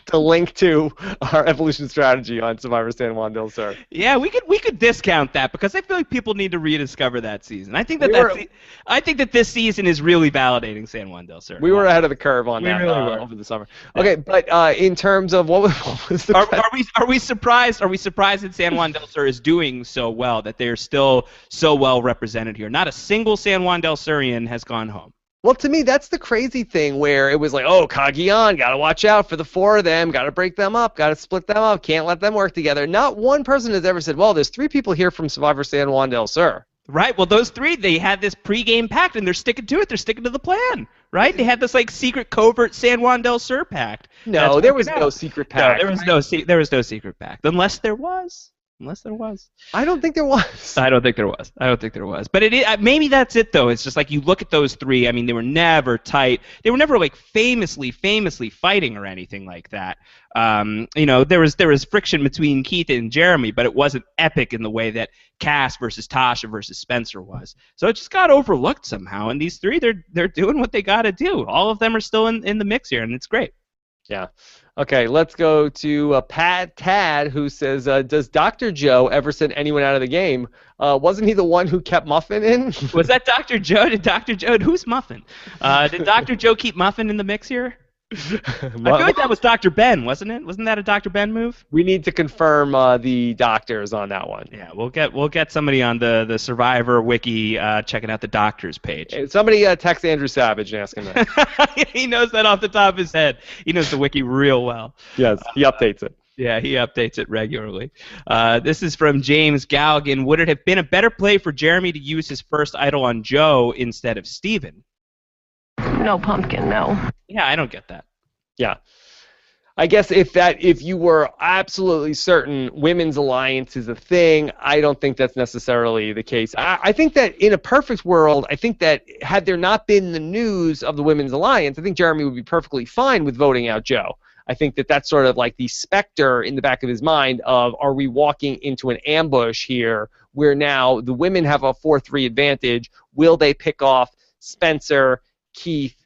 to link to our evolution strategy on Survivor San Juan del Sur. Yeah, we could discount that because I feel like people need to rediscover that season. I think that this season is really validating San Juan del Sur. We were ahead of the curve on that really were. over the summer. Okay, but in terms of what was the question? Are we surprised? Are we surprised that San Juan del Sur is doing so well, that they're still so well represented here? Not a single San Juan del Surian has gone home. Well, to me, that's the crazy thing where it was like, oh, Cagayan, got to watch out for the 4 of them, got to break them up, got to split them up, can't let them work together. Not one person has ever said, well, there's 3 people here from Survivor San Juan del Sur. Right. Well, those 3, they had this pregame pact, and they're sticking to it. They're sticking to the plan, right? They had this like secret covert San Juan del Sur pact. No, there was no secret pact. No, there was no secret pact, unless there was. I don't think there was. I don't think there was. But maybe that's it, though. It's just like you look at those 3. I mean, they were never tight. They were never like famously fighting or anything like that. There was friction between Keith and Jeremy, but it wasn't epic in the way that Cass versus Tasha versus Spencer was. So it just got overlooked somehow. And these 3, they're doing what they got to do. All of them are still in the mix here, and it's great. Yeah. Okay, let's go to Pat Tad, who says, does Dr. Joe ever send anyone out of the game? Wasn't he the one who kept Muffin in? Was that Dr. Joe? Who's Muffin? Did Dr. Joe keep Muffin in the mix here? I feel like that was Dr. Ben, wasn't it? Wasn't that a Dr. Ben move? We need to confirm the doctors on that one. Yeah, we'll get somebody on the Survivor wiki checking out the doctors page. Hey, somebody text Andrew Savage and ask him that. He knows that off the top of his head. He knows the wiki real well. Yes, he updates it. Yeah, he updates it regularly. This is from James Galligan. Would it have been a better play for Jeremy to use his first idol on Joe instead of Steven? No pumpkin, no. Yeah, I don't get that. Yeah. I guess if you were absolutely certain women's alliance is a thing, I don't think that's necessarily the case. I think that in a perfect world, I think that had there not been the news of the women's alliance, I think Jeremy would be perfectly fine with voting out Joe. I think that that's sort of like the specter in the back of his mind of, are we walking into an ambush here where now the women have a 4-3 advantage? Will they pick off Spencer, Keith,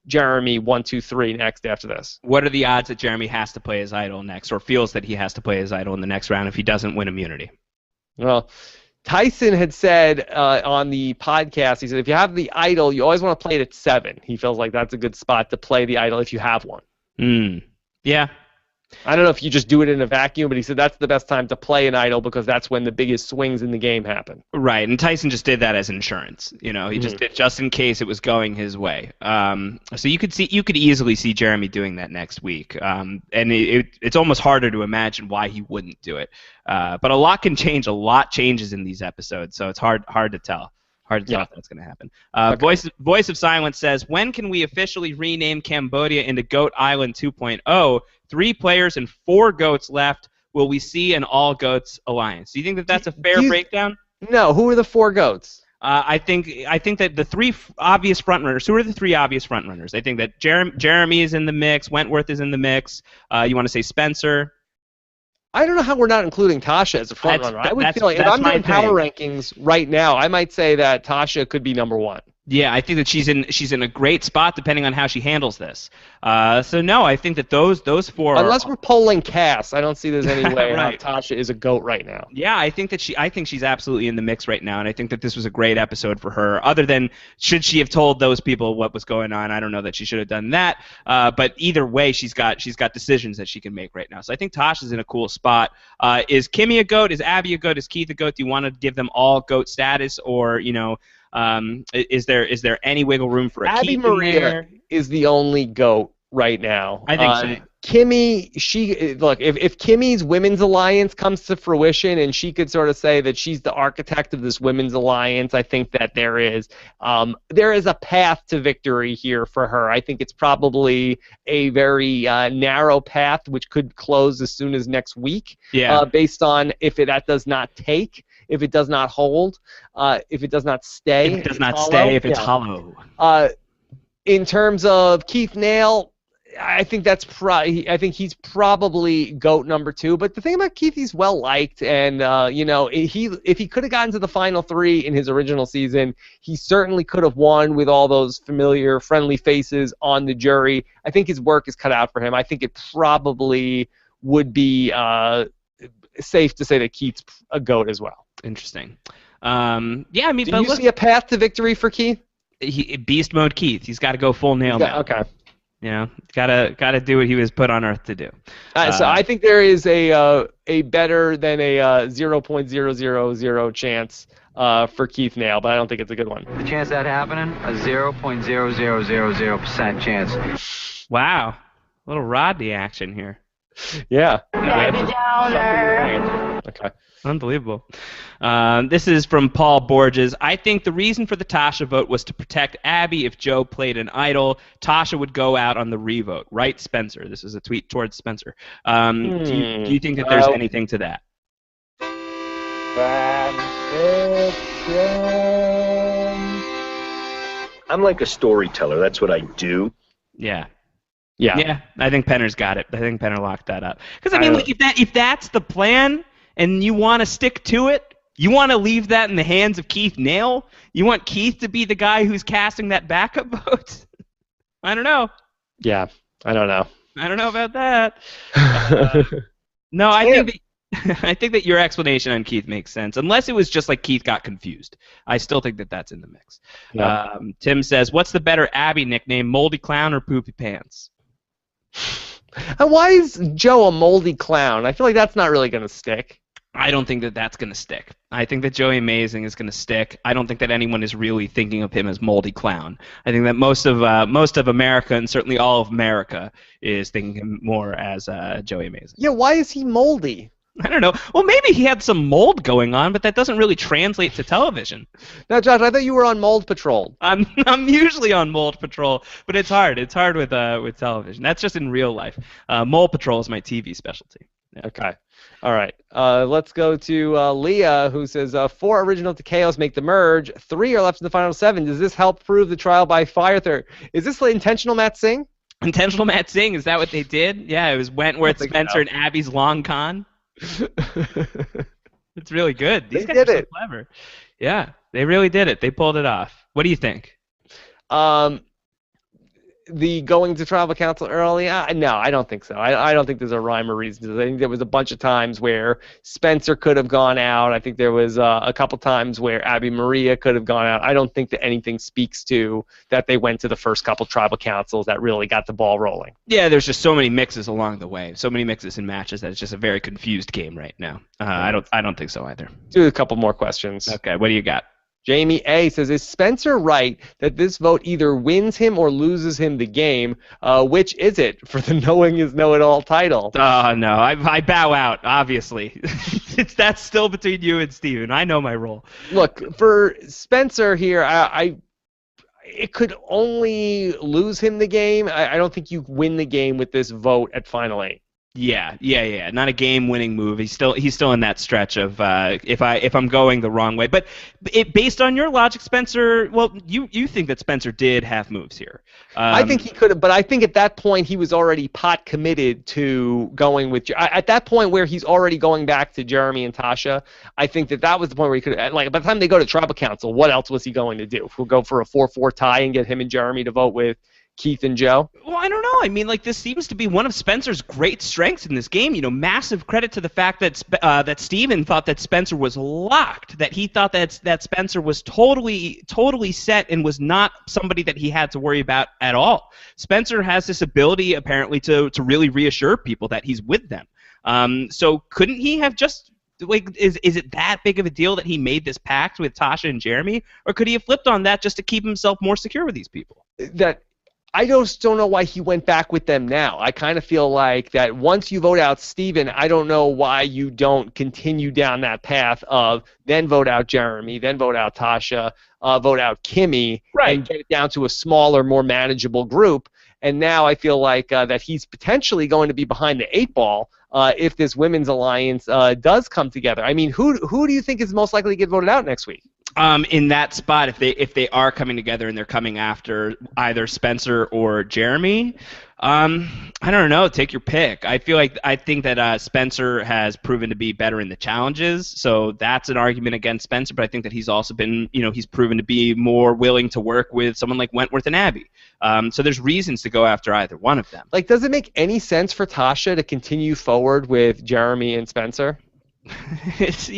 Jeremy 1, 2, 3 next after this? What are the odds that Jeremy has to play his idol next, or feels that he has to play his idol in the next round if he doesn't win immunity? Well, Tyson had said on the podcast, he said if you have the idol, you always want to play it at 7. He feels like that's a good spot to play the idol if you have one. Yeah. I don't know if you just do it in a vacuum, but he said that's the best time to play an idol because that's when the biggest swings in the game happen. Right, and Tyson just did that as insurance. He just did just in case it was going his way. So you could easily see Jeremy doing that next week. And it's almost harder to imagine why he wouldn't do it. But a lot can change. A lot changes in these episodes, so it's hard to tell. Hard to tell if that's going to happen. Okay. Voice of Silence says, when can we officially rename Cambodia into Goat Island 2.0? 3 players and 4 goats left. Will we see an all goats alliance? Do you think that that's a fair breakdown? No. Who are the 4 goats? I think that the 3 obvious frontrunners. Who are the 3 obvious frontrunners? I think that Jeremy is in the mix. Wentworth is in the mix. You want to say Spencer? I don't know how we're not including Tasha as a frontrunner. I would feel like if I'm doing power rankings right now, I might say that Tasha could be number 1. Yeah, I think that she's in a great spot depending on how she handles this. So no, I think that those 4. Unless we're polling Cass, I don't see there's any way right. how Tasha is a goat right now. Yeah, I think she's absolutely in the mix right now, and I think that this was a great episode for her. Other than should she have told those people what was going on, I don't know that she should have done that. But either way, she's got decisions that she can make right now. So I think Tasha's in a cool spot. Is Kimmy a goat? Is Abby a goat? Is Keith a goat? Do you want to give them all goat status, or is there any wiggle room for a Abby Keith Maria in there? Is the only goat right now. I think so. Kimmy, if Kimmy's women's alliance comes to fruition and she could sort of say that she's the architect of this women's alliance, I think that there is a path to victory here for her. I think it's probably a very narrow path, which could close as soon as next week. Yeah. Based on if that does not take. If it does not hold, if it does not stay. If it does not stay, if it's hollow. In terms of Keith Nail, I think he's probably GOAT number 2. But the thing about Keith, he's well liked, and if he could have gotten to the final 3 in his original season, he certainly could have won with all those familiar, friendly faces on the jury. I think his work is cut out for him. I think it probably would be safe to say that Keith's a GOAT as well. Interesting. Do you see a path to victory for Keith? Beast mode Keith. He's got to go full nail now. Okay. Gotta do what he was put on Earth to do. So I think there is a better than a 0.000 chance for Keith Nail, but I don't think it's a good one. The chance of that happening? A 0.0000% chance. Wow. A little Rodney action here. Yeah. Okay. Unbelievable. This is from Paul Borges. I think the reason for the Tasha vote was to protect Abby. If Joe played an idol, Tasha would go out on the revote. Right, Spencer? This is a tweet towards Spencer. Do you think that there's anything to that? I'm like a storyteller. That's what I do. Yeah. Yeah, I think Penner's got it. I think Penner locked that up. Because if that's the plan and you want to stick to it, you want to leave that in the hands of Keith Nail. You want Keith to be the guy who's casting that backup vote. I don't know. Yeah, I don't know. I don't know about that. No, I think that your explanation on Keith makes sense, unless it was just like Keith got confused. I still think that that's in the mix. Yeah. Tim says, "What's the better Abby nickname, Moldy Clown or Poopy Pants?" Why is Joe a moldy clown? I feel like that's not really going to stick. I don't think that that's going to stick. I think that Joey Amazing is going to stick. I don't think that anyone is really thinking of him as moldy clown. I think that most of America, and certainly all of America, is thinking him more as Joey Amazing. Yeah, why is he moldy? I don't know. Well, maybe he had some mold going on, but that doesn't really translate to television. Now, Josh, I thought you were on Mold Patrol. I'm usually on Mold Patrol, but it's hard. It's hard with television. That's just in real life. Mold Patrol is my TV specialty. Yeah. Okay. All right. Let's go to Leah, who says 4 original TKOs make the merge. 3 are left in the final 7. Does this help prove the trial by fire? Is this intentional Matt Singh? Intentional Matt Singh? Is that what they did? Yeah, it was Wentworth, Spencer, and Abby's long con. It's really good. These guys are so clever. Yeah, they really did it. They pulled it off. What do you think? the going to tribal council early? No, I don't think so. I don't think there's a rhyme or reason to this. I think there was a bunch of times where Spencer could have gone out. I think there was a couple times where Abby Maria could have gone out. I don't think that anything speaks to that they went to the first couple tribal councils that really got the ball rolling. Yeah, there's just so many mixes along the way, so many mixes and matches that it's just a very confused game right now. I don't think so either. Do a couple more questions. Okay, what do you got? Jamie A says, is Spencer right that this vote either wins him or loses him the game? Which is it for the knowing is know-it-all title? Oh, no, I bow out, obviously. That's still between you and Steven. I know my role. Look, for Spencer here, it could only lose him the game. I don't think you win the game with this vote at Final 8. Yeah. Not a game-winning move. He's still in that stretch of if I'm going the wrong way. But based on your logic, Spencer, well, you think that Spencer did have moves here. I think he could have, but I think at that point he was already pot committed to going with. At that point where he's already going back to Jeremy and Tasha, I think that was the point where he could. Like by the time they go to tribal council, what else was he going to do? We'll go for a 4-4 tie and get him and Jeremy to vote with Keith and Joe? Well, I don't know. I mean, like, this seems to be one of Spencer's great strengths in this game. You know, massive credit to the fact that that Steven thought that Spencer was locked, that he thought that Spencer was totally set and was not somebody that he had to worry about at all. Spencer has this ability, apparently, to really reassure people that he's with them. So couldn't he have just... Like, is it that big of a deal that he made this pact with Tasha and Jeremy? Or could he have flipped on that just to keep himself more secure with these people? I just don't know why he went back with them now. I kind of feel like that once you vote out Steven, I don't know why you don't continue down that path of then vote out Jeremy, then vote out Tasha, vote out Kimmy, right, and get it down to a smaller, more manageable group. And now I feel like that he's potentially going to be behind the 8 ball if this women's alliance does come together. I mean, who do you think is most likely to get voted out next week? In that spot, if they are coming together and they're coming after either Spencer or Jeremy, I don't know. Take your pick. I think that Spencer has proven to be better in the challenges, so that's an argument against Spencer. But I think that he's also been, he's proven to be more willing to work with someone like Wentworth and Abby. So there's reasons to go after either one of them. Like, does it make any sense for Tasha to continue forward with Jeremy and Spencer? It's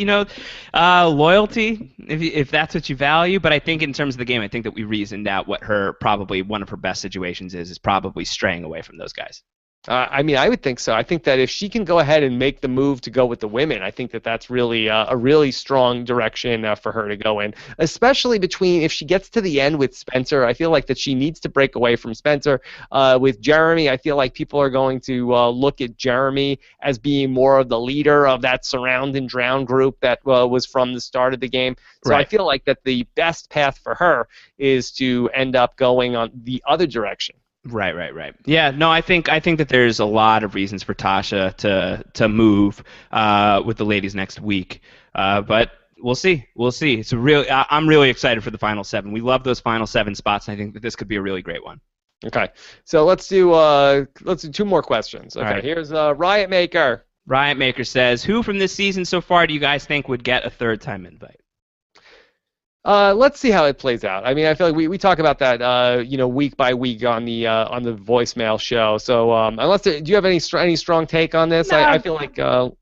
loyalty if that's what you value, but I think in terms of the game, I think that we reasoned out what one of her best situations is probably straying away from those guys. I mean, I would think so. I think that if she can go ahead and make the move to go with the women, I think that that's really a really strong direction for her to go in, especially between if she gets to the end with Spencer. I feel like that she needs to break away from Spencer. With Jeremy, I feel like people are going to look at Jeremy as being more of the leader of that surround and drown group that was from the start of the game. So right. I feel like that the best path for her is to end up going on the other direction. Right. Yeah, no, I think that there's a lot of reasons for Tasha to move with the ladies next week, but we'll see. I'm really excited for the final 7. We love those final 7 spots, and I think that this could be a really great one. Okay, so let's do 2 more questions. Okay, right. Here's Riot Maker. Riot Maker says, who from this season so far do you guys think would get a 3rd-time invite? Let's see how it plays out. I mean, I feel like we talk about that, week by week on the voicemail show. So, do you have any strong take on this? No. I feel like. No,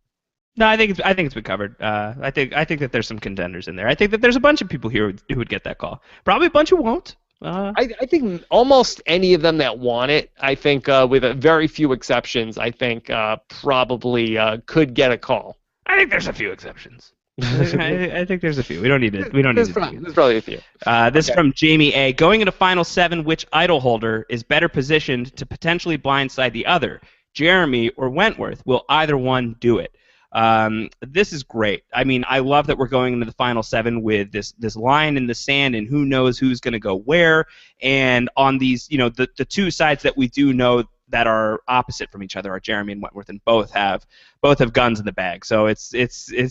I think it's been covered. I think that there's some contenders in there. I think that there's a bunch of people here who would get that call. Probably a bunch who won't. I think almost any of them that want it, I think, with a very few exceptions, I think probably could get a call. I think there's a few exceptions. I think there's a few. We don't need to. There's probably a few. This is from Jamie A. Going into Final 7, which idol holder is better positioned to potentially blindside the other? Jeremy or Wentworth? Will either one do it? This is great. I mean, I love that we're going into the Final 7 with this line in the sand, and who knows who's going to go where. And on these, the 2 sides that we do know that are opposite from each other are Jeremy and Wentworth, and both have guns in the bag. So it's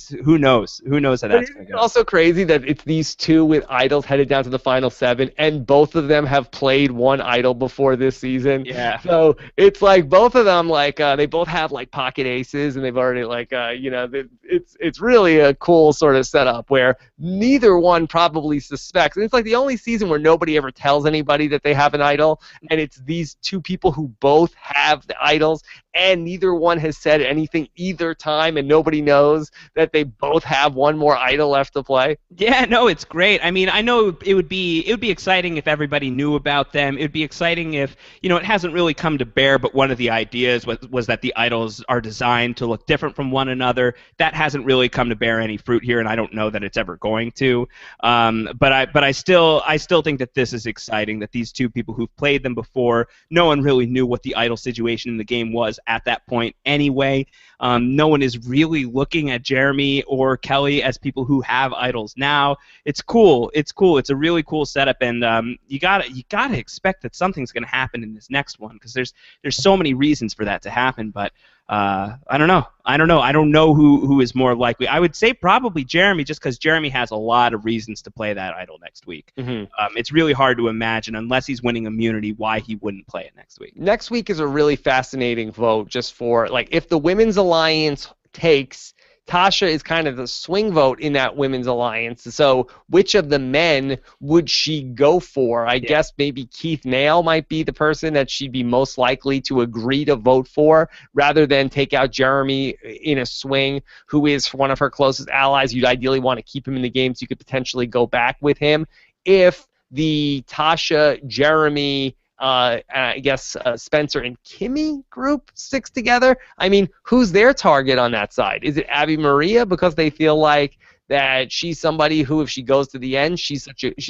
who knows how that's going to It's go. also crazy that it's these two with idols headed down to the final 7, and both of them have played one idol before this season. Yeah. So it's like both of them, like they both have like pocket aces, and they've already like it's really a cool sort of setup where neither one probably suspects. And it's like the only season where nobody ever tells anybody that they have an idol, and it's these two people who both have the idols, and neither one has said anything either time, and nobody knows that they both have one more idol left to play. Yeah, no, it's great. I mean, I know it would be exciting if everybody knew about them. It would be exciting if, it hasn't really come to bear, but one of the ideas was that the idols are designed to look different from one another. That hasn't really come to bear any fruit here, and I don't know that it's ever going to. But I still think that this is exciting, that these two people who've played them before, no one really knew what the idol situation in the game was at that point anyway. No one is really looking at Jeremy or Kelly as people who have idols now. It's cool. It's a really cool setup, and you gotta expect that something's gonna happen in this next one, because there's so many reasons for that to happen. But I don't know. I don't know who is more likely. I would say probably Jeremy, just because Jeremy has a lot of reasons to play that idol next week. Mm-hmm. It's really hard to imagine, unless he's winning immunity, why he wouldn't play it next week. Next week is a really fascinating vote, just for like if the Women's Alliance takes, Tasha is kind of the swing vote in that Women's Alliance. So which of the men would she go for? I guess maybe Keith Nail might be the person that she'd be most likely to agree to vote for, rather than take out Jeremy in a swing, who is one of her closest allies. You'd ideally want to keep him in the game so you could potentially go back with him. If the Tasha, Jeremy, I guess Spencer and Kimmy group sticks together, I mean, who's their target on that side? Is it Abby Maria, because they feel like that she's somebody who, if she goes to the end, she's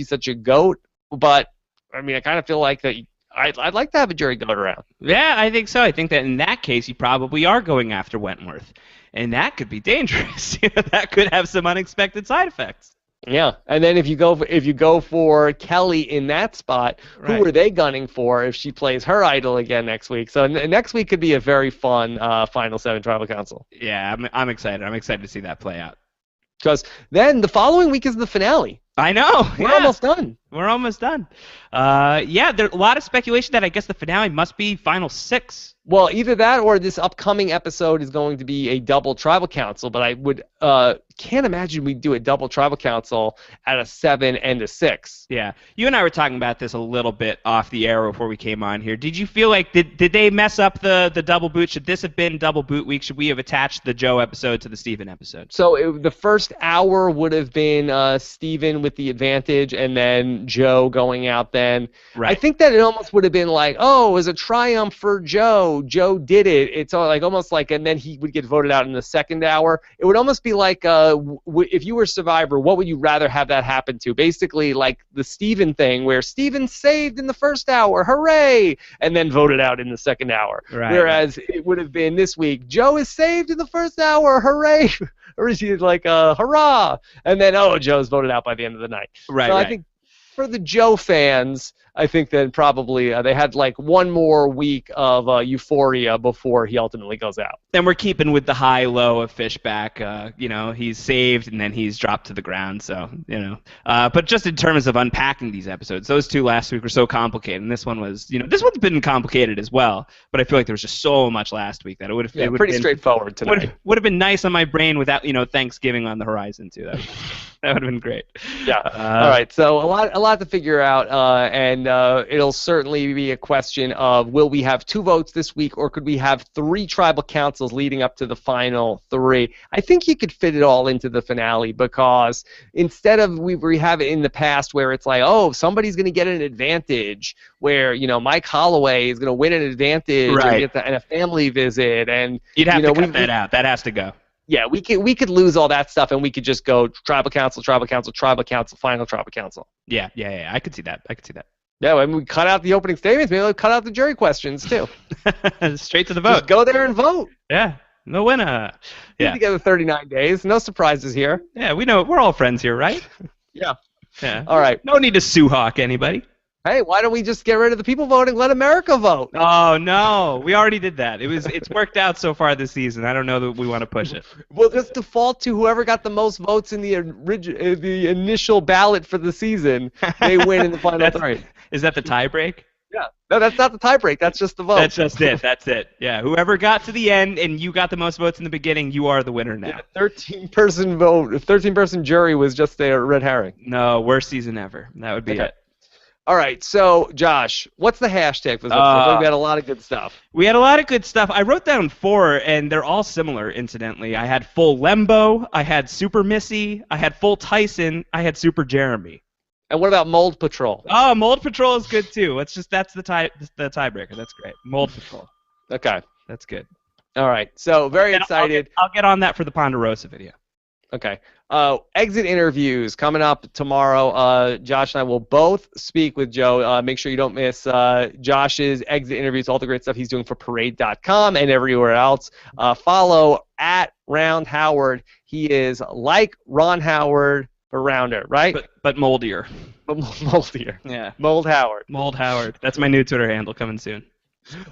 such a goat? But I mean, I kind of feel like that. I'd like to have a jury goat around. Yeah, I think so. I think that in that case, you probably are going after Wentworth, and that could be dangerous. That could have some unexpected side effects. Yeah, and then if you go for Kelly in that spot, Right. Who are they gunning for if she plays her idol again next week? So next week could be a very fun Final 7 Tribal Council. Yeah, I'm excited. I'm excited to see that play out. Because then the following week is the finale. I know. We're almost done. We're almost done. There's a lot of speculation that I guess the finale must be Final 6. Well, either that or this upcoming episode is going to be a double Tribal Council, but I would can't imagine we'd do a double Tribal Council at a 7 and a 6. Yeah. You and I were talking about this a little bit off the air before we came on here. Did you feel like, did they mess up the double boot? Should this have been double boot week? Should we have attached the Joe episode to the Steven episode? So the first hour would have been Steven with the advantage, and then Joe going out then. Right. I think that it almost would have been like, oh, it was a triumph for Joe. Joe did it. It's all like almost like, and then he would get voted out in the second hour. It would almost be like, if you were Survivor, what would you rather have that happen to? Basically like the Steven thing, where Steven saved in the first hour, hooray, and then voted out in the second hour. Right. Whereas it would have been this week, Joe is saved in the first hour, hooray, or is he like, hurrah, and then, oh, Joe's voted out by the end of the night. Right, So right. I think for the Joe fans, I think that probably they had like one more week of euphoria before he ultimately goes out. And we're keeping with the high-low of Fishback. He's saved and then he's dropped to the ground. So, but just in terms of unpacking these episodes, those two last week were so complicated, and this one was, this one's been complicated as well. But I feel like there was just so much last week that it would have Pretty straightforward tonight. Would have been nice on my brain without Thanksgiving on the horizon too. That would have been great. Yeah. All right. So a lot to figure out, and it'll certainly be a question of, will we have 2 votes this week, or could we have 3 tribal councils leading up to the final 3? I think you could fit it all into the finale, because instead of we have it in the past where it's like, oh, somebody's going to get an advantage, where Mike Holloway is going to win an advantage, Right. and a family visit, and You'd have to cut that out. That has to go. Yeah, we could lose all that stuff, and we could just go tribal council, final tribal council. Yeah. I could see that. Yeah, I mean, we cut out the opening statements. Maybe we'll cut out the jury questions too. Straight to the Just vote. go there and vote. Yeah. No winner. Be Yeah. together 39 days. No surprises here. Yeah, we know we're all friends here, right? Yeah. Yeah. All right. No need to sue hawk anybody. Hey, why don't we just get rid of the people voting? Let America vote. Oh no, we already did that. It's worked out so far this season. I don't know that we want to push it. We'll just default to whoever got the most votes in the initial ballot for the season. They win in the final three. Is that the tie break? Yeah. No, that's not the tiebreak. That's just the vote. That's just it. That's it. Yeah. Whoever got to the end and you got the most votes in the beginning, you are the winner now. Yeah, 13-person vote. 13-person jury was just a red herring. No, worst season ever. That would be it. All right, so Josh, what's the hashtag for this episode? We had a lot of good stuff. We had a lot of good stuff. I wrote down 4, and they're all similar, incidentally. I had full Lembo, I had Super Missy, I had full Tyson, I had Super Jeremy. And what about Mold Patrol? Oh, Mold Patrol is good too. That's the tiebreaker. That's great. Mold Patrol. Okay. That's good. All right, so very excited. I'll get on that for the Ponderosa video. Okay. Exit interviews coming up tomorrow. Josh and I will both speak with Joe. Make sure you don't miss Josh's exit interviews, all the great stuff he's doing for Parade.com and everywhere else. Follow at Round Howard. He is like Ron Howard, but rounder, right? But moldier. But moldier. Yeah. Mold Howard. Mold Howard. That's my new Twitter handle coming soon.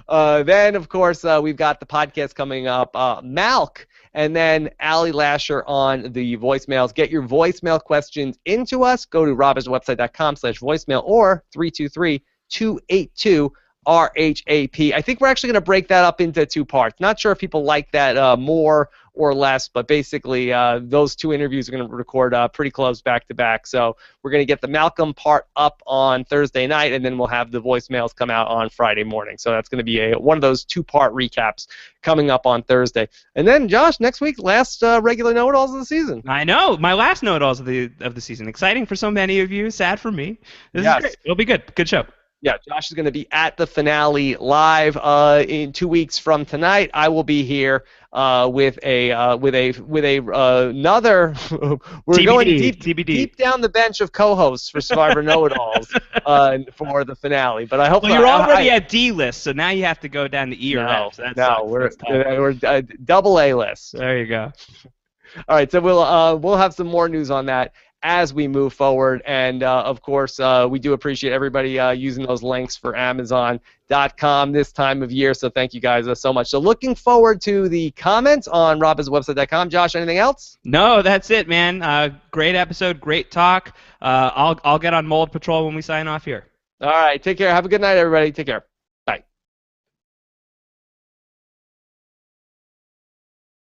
Then, of course, we've got the podcast coming up. Malk. And then Allie Lasher on the voicemails. Get your voicemail questions into us. Go to robertswebsite.com/voicemail or 323-282-RHAP. I think we're actually going to break that up into 2 parts. Not sure if people like that more or less, but basically those 2 interviews are going to record pretty close back to back. So we're going to get the Malcolm part up on Thursday night, and then we'll have the voicemails come out on Friday morning. So that's going to be one of those 2-part recaps coming up on Thursday. And then, Josh, next week, last regular know-it-alls of the season. I know, my last know-it-alls of the season. Exciting for so many of you, sad for me. This is great. It'll be good. Good show. Yeah, Josh is going to be at the finale live in 2 weeks from tonight. I will be here with another. We're TBD, going deep down the bench of co-hosts for Survivor Know-It-Alls for the finale. But I hope you're already at D list, so now you have to go down to E or F. So we're double A list. There you go. All right, so we'll have some more news on that as we move forward. And, of course, we do appreciate everybody using those links for Amazon.com this time of year. So thank you guys so much. So looking forward to the comments on robbinswebsite.com. Josh, anything else? No, that's it, man. Great episode, great talk. I'll get on Mold Patrol when we sign off here. All right, take care. Have a good night, everybody. Take care.